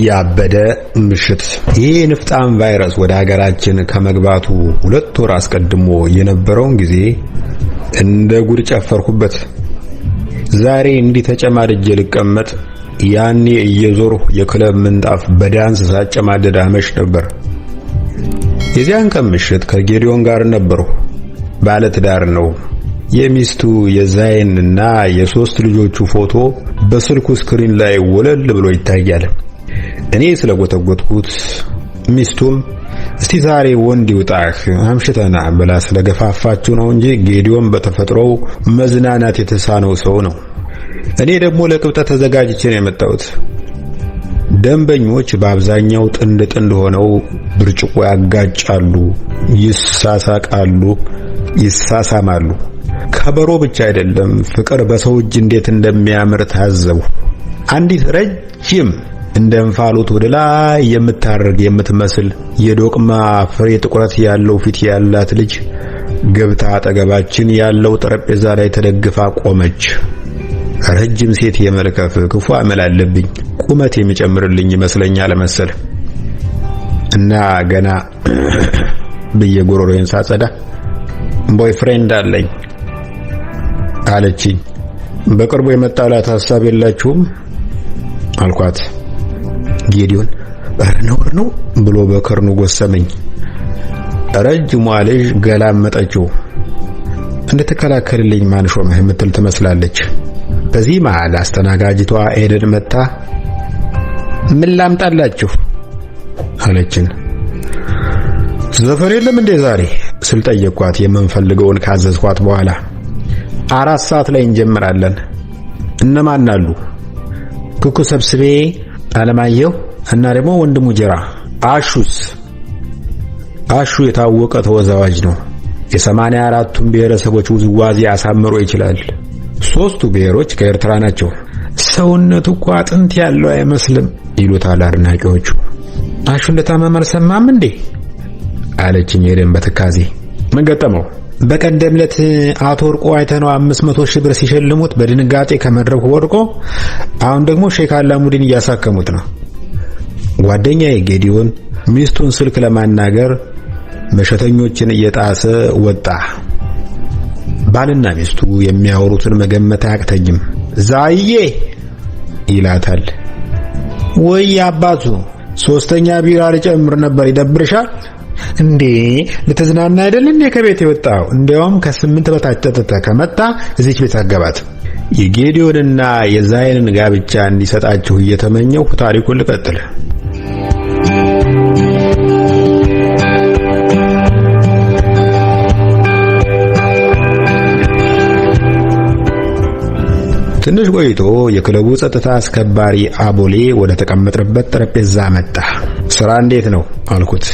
ያበደ ምሽት። ይህ ንፍጣም ቫይረስ ወደ ሀገራችን ከመግባቱ 2 ወር አስቀድሞ የነበረውን ጊዜ እንደ ጉድ ጨፈርኩበት። ዛሬ እንዲህ ተጨማድጄ ልቀመጥ፣ ያኔ እየዞርሁ የክለብ ምንጣፍ በዳንስ ሳጨማደድ አመሽ ነበር። የዚያን ቀን ምሽት ከጌዲዮን ጋር ነበርሁ። ባለትዳር ነው። የሚስቱ የዛይንና የ3 ልጆቹ ፎቶ በስልኩ ስክሪን ላይ ወለል ብሎ ይታያል። እኔ ስለጎተጎትኩት ሚስቱም እስቲ ዛሬ ወንድ ይውጣህ አምሽተና ብላ ስለገፋፋችሁ ነው እንጂ ጌዲዮን በተፈጥሮው መዝናናት የተሳነው ሰው ነው። እኔ ደግሞ ለቅብጠት ተዘጋጅቼ ነው የመጣሁት። ደንበኞች በአብዛኛው ጥንድ ሆነው ብርጭቆ ያጋጫሉ፣ ይሳሳቃሉ፣ ይሳሳማሉ። ከበሮ ብቻ አይደለም፣ ፍቅር በሰው እጅ እንዴት እንደሚያምር ታዘቡ። አንዲት ረጅም እንደ እንፋሎት ወደ ላይ የምታርግ የምትመስል የዶቅማ ፍሬ ጥቁረት ያለው ፊት ያላት ልጅ ገብታ አጠገባችን ያለው ጠረጴዛ ላይ ተደግፋ ቆመች። ረጅም ሴት የመልከፍ ክፉ አመል አለብኝ። ቁመት የሚጨምርልኝ ይመስለኛል መሰል እና ገና በየጎሮሮዬን ሳጸዳ ቦይፍሬንድ አለኝ አለችኝ። በቅርቡ የመጣላት ሐሳብ የላችሁም አልኳት። ጌዲዮን ነውር ነው ብሎ በከርኑ ጎሰመኝ። ረጅሟ ልጅ ገላመጠችው። እንድትከላከልልኝ ማን ሾመህ የምትል ትመስላለች። በዚህ መሃል አስተናጋጅቷ ኤደን መጣ። ምን ላምጣላችሁ አለችን። ዘፈን የለም እንዴ ዛሬ ስል ጠየቅኳት። የምንፈልገውን ካዘዝኳት በኋላ 4 ሰዓት ላይ እንጀምራለን። እነማን አሉ? ኩኩ ሰብስቤ፣ አለማየሁ እና ደግሞ ወንድሙ ጀራ። አሹስ? አሹ የታወቀ ተወዛዋዥ ነው። የ84ቱን ብሔረሰቦች ውዝዋዜ አሳምሮ ይችላል። 3ቱ ብሔሮች ከኤርትራ ናቸው። ሰውነቱ እኮ አጥንት ያለው አይመስልም ይሉታል አድናቂዎቹ። አሹ እንደታመመ አልሰማም እንዴ አለችኝ ኤደን በትካዜ። ምን ገጠመው? በቀደም ዕለት አቶ ወርቆ አይተነው 500 ሺህ ብር ሲሸልሙት በድንጋጤ ከመድረኩ ወድቆ፣ አሁን ደግሞ ሼክ አላሙዲን እያሳከሙት ነው። ጓደኛዬ ጌዲዮን ሚስቱን ስልክ ለማናገር መሸተኞችን እየጣሰ ወጣ። ባልና ሚስቱ የሚያወሩትን መገመት አያቅተኝም። ዛዬ ይላታል። ወይ አባቱ 3ኛ ቢራ ልጨምር ነበር ይደብርሻል እንዴ? ልትዝናና አይደል እንዴ ከቤት የወጣው? እንዲያውም ከ8 በታች ጠጥተህ ከመጣ እዚች ቤት አገባት። የጌዲዮንና የዛይንን ጋብቻ እንዲሰጣችሁ እየተመኘው ታሪኩን ልቀጥል። ትንሽ ቆይቶ የክለቡ ጸጥታ አስከባሪ አቦሌ ወደ ተቀመጠበት ጠረጴዛ መጣ። ስራ እንዴት ነው አልኩት።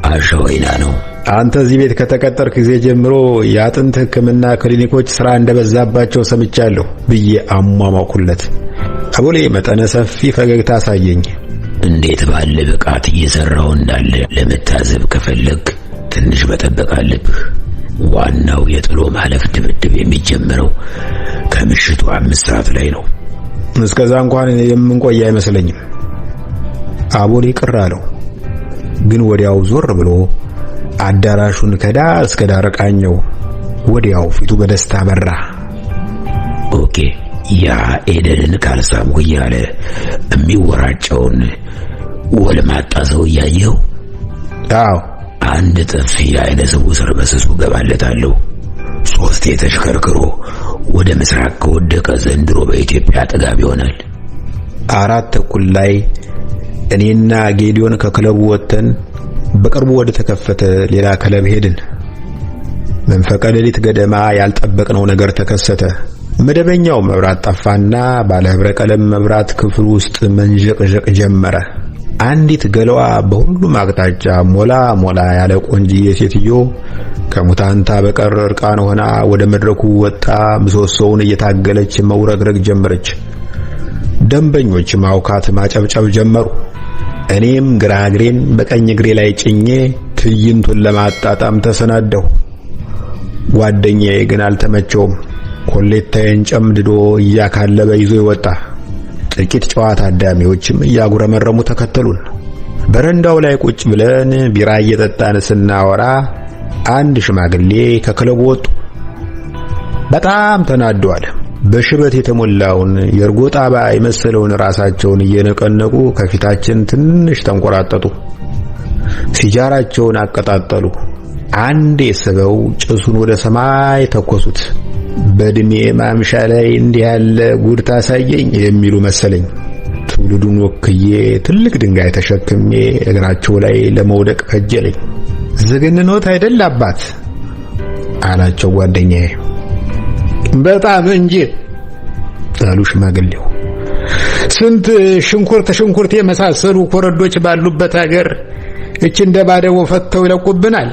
አሸወይና ነው። አንተ እዚህ ቤት ከተቀጠርክ ጊዜ ጀምሮ የአጥንት ሕክምና ክሊኒኮች ስራ እንደበዛባቸው ሰምቻለሁ ብዬ አሟሟኩለት። አቦሌ መጠነ ሰፊ ፈገግታ አሳየኝ። እንዴት ባለ ብቃት እየሰራው እንዳለ ለመታዘብ ከፈለግ ትንሽ መጠበቅ አለብህ። ዋናው የጥሎ ማለፍ ድብድብ የሚጀምረው ከምሽቱ 5 ሰዓት ላይ ነው። እስከዛ እንኳን የምንቆይ አይመስለኝም። አቦሌ ቅር አለው። ግን ወዲያው ዞር ብሎ አዳራሹን ከዳር እስከ ዳር ቃኘው። ወዲያው ፊቱ በደስታ በራ። ኦኬ፣ ያ ኤደንን ካልሳምኩ እያለ የሚወራጨውን ወለማጣ ሰው እያየው? አዎ። አንድ ጥፊ አይነ ስውር በስሱ ገባለታለሁ። 3 ተሽከርክሮ ወደ ምስራቅ ከወደቀ ዘንድሮ በኢትዮጵያ ጥጋብ ይሆናል። 4:30 ላይ እኔና ጌዲዮን ከክለቡ ወጥተን በቅርቡ ወደ ተከፈተ ሌላ ክለብ ሄድን። መንፈቀ ሌሊት ገደማ ያልጠበቅነው ነገር ተከሰተ። መደበኛው መብራት ጠፋና ባለ ህብረ ቀለም መብራት ክፍል ውስጥ መንዠቅዠቅ ጀመረ። አንዲት ገለዋ በሁሉም አቅጣጫ ሞላ ያለ ቆንጂዬ ሴትዮ ከሙታንታ በቀር እርቃን ሆና ወደ መድረኩ ወጣ። ምሰሶውን እየታገለች መውረግረግ ጀመረች። ደንበኞች ማውካት ማጨብጨብ ጀመሩ። እኔም ግራ እግሬን በቀኝ እግሬ ላይ ጭኜ ትዕይንቱን ለማጣጣም ተሰናደሁ። ጓደኛዬ ግን አልተመቸውም። ኮሌታዬን ጨምድዶ እያካለበ ይዞ ይወጣ። ጥቂት ጨዋ ታዳሚዎችም እያጉረመረሙ ተከተሉን። በረንዳው ላይ ቁጭ ብለን ቢራ እየጠጣን ስናወራ አንድ ሽማግሌ ከክለቡ ወጡ። በጣም ተናደዋል። በሽበት የተሞላውን የእርጎ ጣባ የመሰለውን ራሳቸውን እየነቀነቁ ከፊታችን ትንሽ ተንቆራጠጡ። ሲጃራቸውን አቀጣጠሉ። አንዴ ስበው ጭሱን ወደ ሰማይ ተኮሱት። በእድሜ ማምሻ ላይ እንዲህ ያለ ጉድ ታሳየኝ የሚሉ መሰለኝ። ትውልዱን ወክዬ ትልቅ ድንጋይ ተሸክሜ እግራቸው ላይ ለመውደቅ ከጀለኝ። ዝግንኖት አይደል አባት አላቸው ጓደኛዬ። በጣም እንጂ አሉ ሽማግሌው። ስንት ሽንኩርት የመሳሰሉ ኮረዶች ባሉበት ሀገር እቺ እንደ ባደው ፈተው ይለቁብናል።